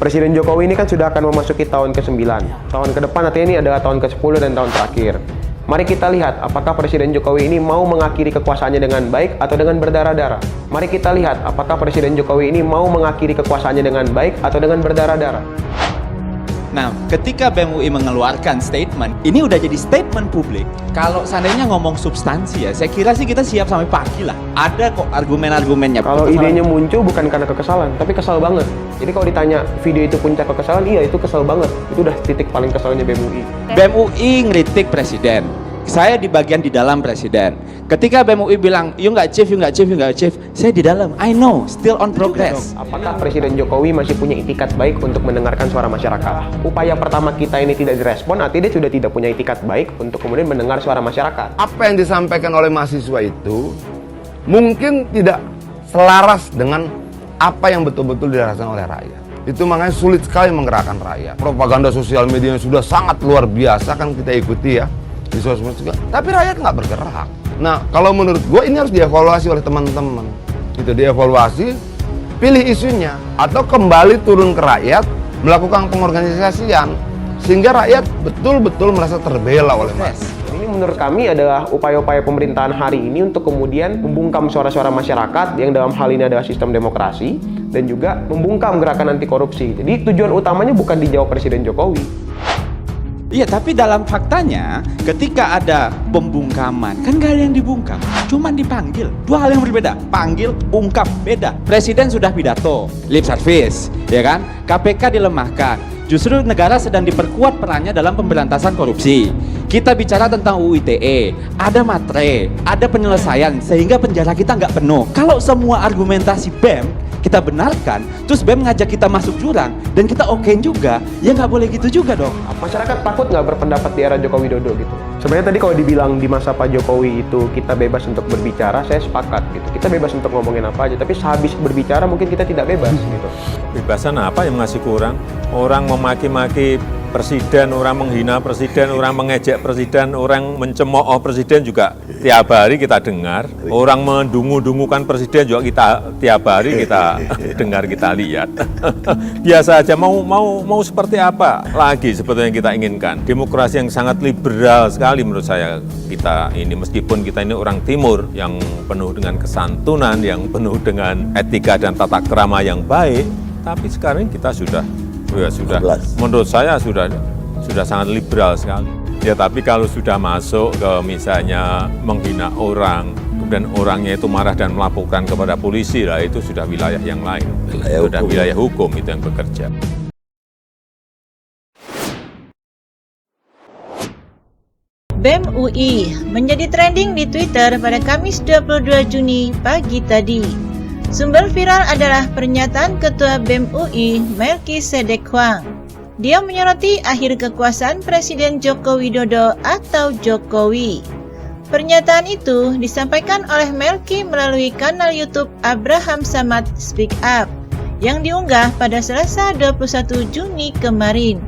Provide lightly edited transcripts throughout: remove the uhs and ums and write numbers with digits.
Presiden Jokowi ini kan sudah akan memasuki tahun ke-9. Tahun ke depan artinya ini adalah tahun ke-10 dan tahun terakhir. Mari kita lihat apakah Presiden Jokowi ini mau mengakhiri kekuasaannya dengan baik atau dengan berdarah-darah. Mari kita lihat apakah Presiden Jokowi ini mau mengakhiri kekuasaannya dengan baik atau dengan berdarah-darah. Nah, ketika BEM UI mengeluarkan statement, ini udah jadi statement publik. Kalau seandainya ngomong substansi ya, saya kira sih kita siap sampai pagi lah. Ada kok argumen-argumennya. Kalau idenya muncul bukan karena kekesalan, tapi kesal banget. Jadi kalau ditanya video itu puncak kekesalan, iya itu kesal banget. Itu udah titik paling kesalnya BEM UI. BEM UI ngeritik presiden. Saya di bagian di dalam presiden. Ketika BEM UI bilang, you nggak chief, you nggak chief, you nggak chief, saya di dalam. I know, still on progress. Apakah Presiden Jokowi masih punya itikat baik untuk mendengarkan suara masyarakat? Upaya pertama kita ini tidak direspon, artinya dia sudah tidak punya itikat baik untuk kemudian mendengar suara masyarakat. Apa yang disampaikan oleh mahasiswa itu mungkin tidak selaras dengan apa yang betul-betul dirasakan oleh rakyat. Itu makanya sulit sekali menggerakkan rakyat. Propaganda sosial media yang sudah sangat luar biasa kan kita ikuti ya di sosmed juga, tapi rakyat nggak bergerak. Nah, kalau menurut gue ini harus dievaluasi oleh teman-teman. Itu dievaluasi, pilih isunya, atau kembali turun ke rakyat, melakukan pengorganisasian, sehingga rakyat betul-betul merasa terbela oleh masyarakat. Ini menurut kami adalah upaya-upaya pemerintahan hari ini untuk kemudian membungkam suara-suara masyarakat yang dalam hal ini adalah sistem demokrasi dan juga membungkam gerakan anti korupsi. Jadi tujuan utamanya bukan dijawab Presiden Jokowi. Iya, tapi dalam faktanya ketika ada pembungkaman, kan gak ada yang dibungkam, cuman dipanggil. Dua hal yang berbeda, panggil, bungkam, beda. Presiden sudah pidato, lip service, ya kan? KPK dilemahkan. Justru negara sedang diperkuat perannya dalam pemberantasan korupsi. Kita bicara tentang UU ITE, ada matre, ada penyelesaian, sehingga penjara kita nggak penuh. Kalau semua argumentasi BEM kita benarkan, terus BEM ngajak kita masuk jurang, dan kita okein juga, ya nggak boleh gitu juga dong. Masyarakat takut nggak berpendapat di era Joko Widodo gitu? Sebenarnya tadi kalau dibilang di masa Pak Jokowi itu kita bebas untuk berbicara, saya sepakat gitu. Kita bebas untuk ngomongin apa aja, tapi sehabis berbicara mungkin kita tidak bebas gitu. Bebasan apa yang masih kurang? Orang memaki-maki presiden, orang menghina presiden, orang mengejek presiden, orang mencemooh presiden juga tiap hari kita dengar. Orang mendungu-dungukan presiden juga kita tiap hari kita dengar, kita lihat. Biasa aja, mau seperti apa lagi sebetulnya kita inginkan. Demokrasi yang sangat liberal sekali menurut saya kita ini, meskipun kita ini orang timur yang penuh dengan kesantunan, yang penuh dengan etika dan tata krama yang baik, tapi sekarang kita sudah menurut saya sudah sangat liberal sekali. Ya, tapi kalau sudah masuk ke misalnya menghina orang, kemudian orangnya itu marah dan melaporkan kepada polisi, lah itu sudah wilayah yang lain. Sudah wilayah hukum itu yang bekerja. BEM UI menjadi trending di Twitter pada Kamis 22 Juni pagi tadi. Sumber viral adalah pernyataan Ketua BEM UI, Melkisedek Huang. Dia menyoroti akhir kekuasaan Presiden Joko Widodo atau Jokowi. Pernyataan itu disampaikan oleh Melki melalui kanal YouTube Abraham Samad Speak Up yang diunggah pada Selasa 21 Juni kemarin.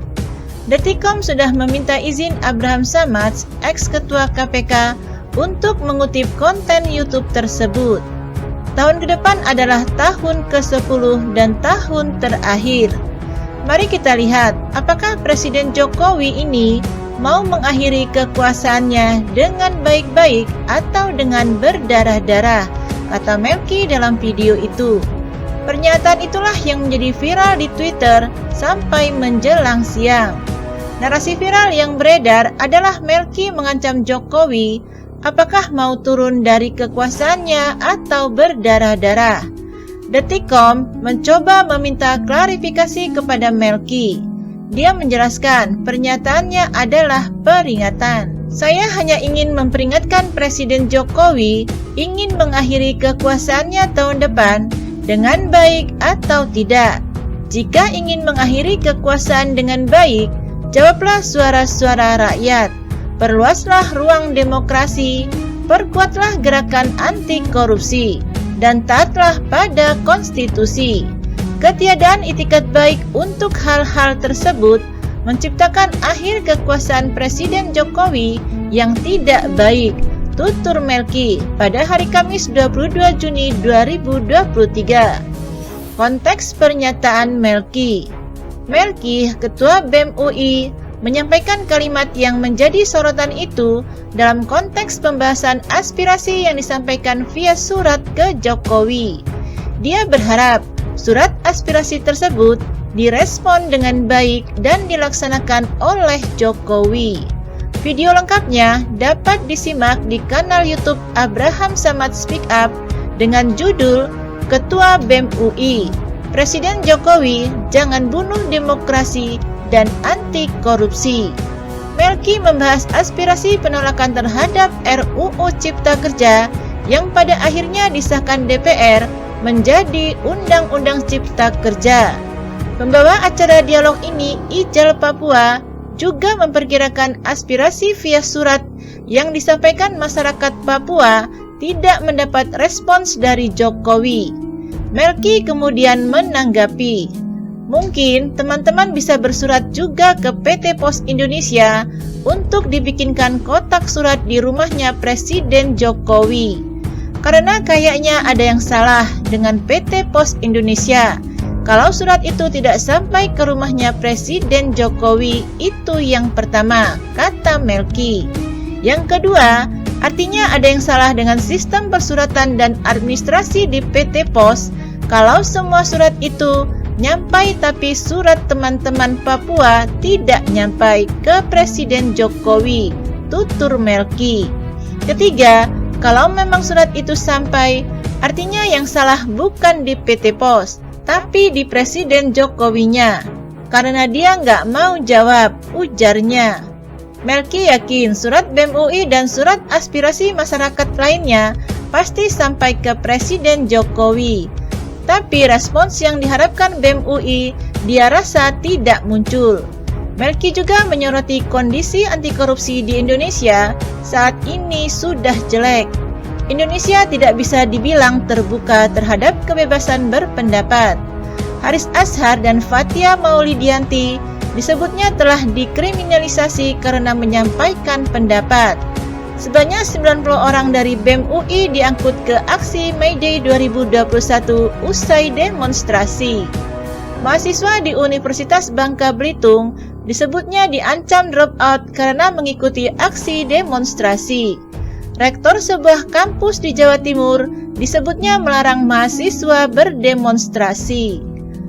Detikcom sudah meminta izin Abraham Samad, ex-ketua KPK, untuk mengutip konten YouTube tersebut. Tahun ke depan adalah tahun ke-10 dan tahun terakhir. Mari kita lihat apakah Presiden Jokowi ini mau mengakhiri kekuasaannya dengan baik-baik atau dengan berdarah-darah, kata Melki dalam video itu. Pernyataan itulah yang menjadi viral di Twitter sampai menjelang siang. Narasi viral yang beredar adalah Melki mengancam Jokowi apakah mau turun dari kekuasaannya atau berdarah-darah. Detikcom mencoba meminta klarifikasi kepada Melki. Dia menjelaskan pernyataannya adalah peringatan. Saya hanya ingin memperingatkan Presiden Jokowi ingin mengakhiri kekuasaannya tahun depan dengan baik atau tidak. Jika ingin mengakhiri kekuasaan dengan baik, jawablah suara-suara rakyat. Perluaslah ruang demokrasi, perkuatlah gerakan anti korupsi, dan taatlah pada konstitusi. Ketiadaan itikat baik untuk hal-hal tersebut menciptakan akhir kekuasaan Presiden Jokowi yang tidak baik, tutur Melki pada hari Kamis 22 Juni 2023. Konteks pernyataan Melki. Melki, Ketua BEM UI, menyampaikan kalimat yang menjadi sorotan itu dalam konteks pembahasan aspirasi yang disampaikan via surat ke Jokowi. Dia berharap surat aspirasi tersebut direspon dengan baik dan dilaksanakan oleh Jokowi. Video lengkapnya dapat disimak di kanal YouTube Abraham Samad Speak Up dengan judul Ketua BEM UI, Presiden Jokowi jangan bunuh demokrasi dan anti korupsi. Melki membahas aspirasi penolakan terhadap RUU Cipta Kerja yang pada akhirnya disahkan DPR menjadi Undang-Undang Cipta Kerja. Pembawa acara dialog ini, Ijal Papua, juga memperkirakan aspirasi via surat yang disampaikan masyarakat Papua tidak mendapat respons dari Jokowi. Melki kemudian menanggapi, mungkin teman-teman bisa bersurat juga ke PT Pos Indonesia untuk dibikinkan kotak surat di rumahnya Presiden Jokowi. Karena kayaknya ada yang salah dengan PT Pos Indonesia. Kalau surat itu tidak sampai ke rumahnya Presiden Jokowi, itu yang pertama, kata Melki. Yang kedua, artinya ada yang salah dengan sistem persuratan dan administrasi di PT Pos kalau semua surat itu nyampai tapi surat teman-teman Papua tidak nyampai ke Presiden Jokowi, tutur Melki. Ketiga, kalau memang surat itu sampai, artinya yang salah bukan di PT Pos, tapi di Presiden Jokowinya, karena dia nggak mau jawab, ujarnya. Melki yakin surat BEM UI dan surat aspirasi masyarakat lainnya pasti sampai ke Presiden Jokowi. Tapi respons yang diharapkan BEM UI dia rasa tidak muncul. Melki juga menyoroti kondisi anti korupsi di Indonesia saat ini sudah jelek. Indonesia tidak bisa dibilang terbuka terhadap kebebasan berpendapat. Haris Azhar dan Fathia Maulidianti disebutnya telah dikriminalisasi karena menyampaikan pendapat. Sebanyak 90 orang dari BEM UI diangkut ke aksi May Day 2021 usai demonstrasi. Mahasiswa di Universitas Bangka Belitung disebutnya diancam drop out karena mengikuti aksi demonstrasi. Rektor sebuah kampus di Jawa Timur disebutnya melarang mahasiswa berdemonstrasi.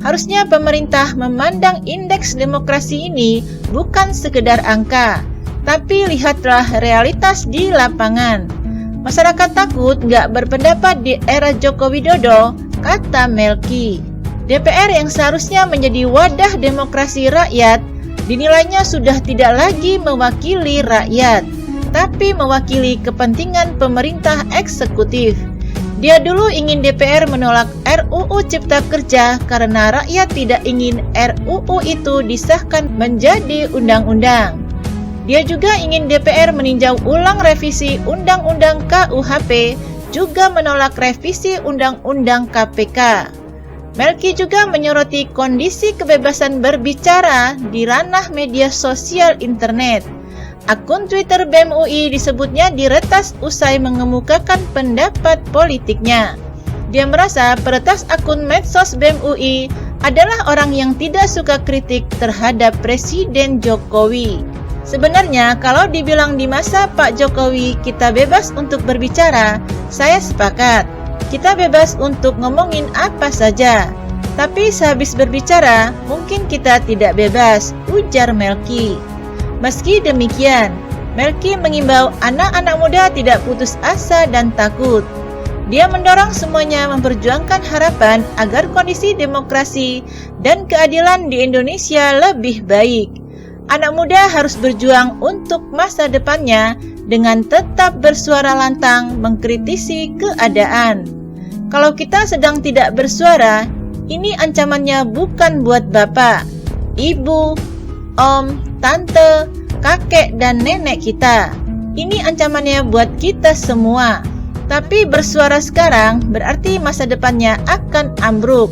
Harusnya pemerintah memandang indeks demokrasi ini bukan sekedar angka, tapi lihatlah realitas di lapangan. Masyarakat takut nggak berpendapat di era Joko Widodo, kata Melki. DPR yang seharusnya menjadi wadah demokrasi rakyat, dinilainya sudah tidak lagi mewakili rakyat, tapi mewakili kepentingan pemerintah eksekutif. Dia dulu ingin DPR menolak RUU Cipta Kerja karena rakyat tidak ingin RUU itu disahkan menjadi undang-undang. Dia juga ingin DPR meninjau ulang revisi Undang-Undang KUHP, juga menolak revisi Undang-Undang KPK. Melki juga menyoroti kondisi kebebasan berbicara di ranah media sosial internet. Akun Twitter BEM UI disebutnya diretas usai mengemukakan pendapat politiknya. Dia merasa peretas akun medsos BEM UI adalah orang yang tidak suka kritik terhadap Presiden Jokowi. Sebenarnya kalau dibilang di masa Pak Jokowi kita bebas untuk berbicara, saya sepakat. Kita bebas untuk ngomongin apa saja. Tapi sehabis berbicara, mungkin kita tidak bebas, ujar Melki. Meski demikian, Melki mengimbau anak-anak muda tidak putus asa dan takut. Dia mendorong semuanya memperjuangkan harapan agar kondisi demokrasi dan keadilan di Indonesia lebih baik. Anak muda harus berjuang untuk masa depannya dengan tetap bersuara lantang mengkritisi keadaan. Kalau kita sedang tidak bersuara, ini ancamannya bukan buat bapak, ibu, om, tante, kakek, dan nenek kita. Ini ancamannya buat kita semua. Tapi bersuara sekarang berarti masa depannya akan ambruk,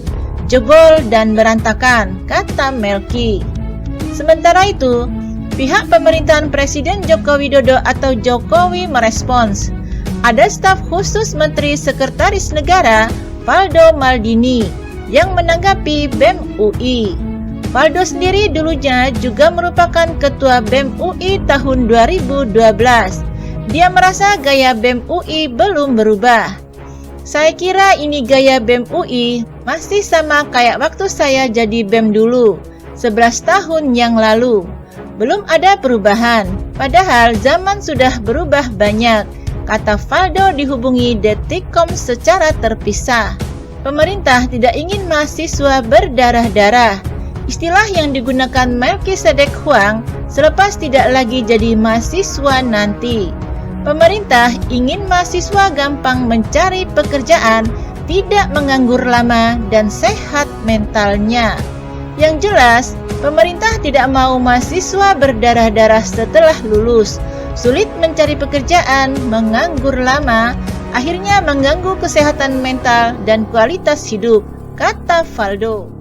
jebol, dan berantakan, kata Melki. Sementara itu, pihak pemerintahan Presiden Joko Widodo atau Jokowi merespons. Ada staf khusus Menteri Sekretaris Negara, Valdo Maldini, yang menanggapi BEM UI. Faldo sendiri dulunya juga merupakan ketua BEM UI tahun 2012. Dia merasa gaya BEM UI belum berubah. Saya kira ini gaya BEM UI masih sama kayak waktu saya jadi BEM dulu, 11 tahun yang lalu. Belum ada perubahan, padahal zaman sudah berubah banyak, kata Faldo dihubungi Detikcom secara terpisah. Pemerintah tidak ingin mahasiswa berdarah-darah. Istilah yang digunakan Melkisedek Huang selepas tidak lagi jadi mahasiswa nanti. Pemerintah ingin mahasiswa gampang mencari pekerjaan, tidak menganggur lama, dan sehat mentalnya. Yang jelas, pemerintah tidak mau mahasiswa berdarah-darah setelah lulus, sulit mencari pekerjaan, menganggur lama, akhirnya mengganggu kesehatan mental dan kualitas hidup, kata Faldo.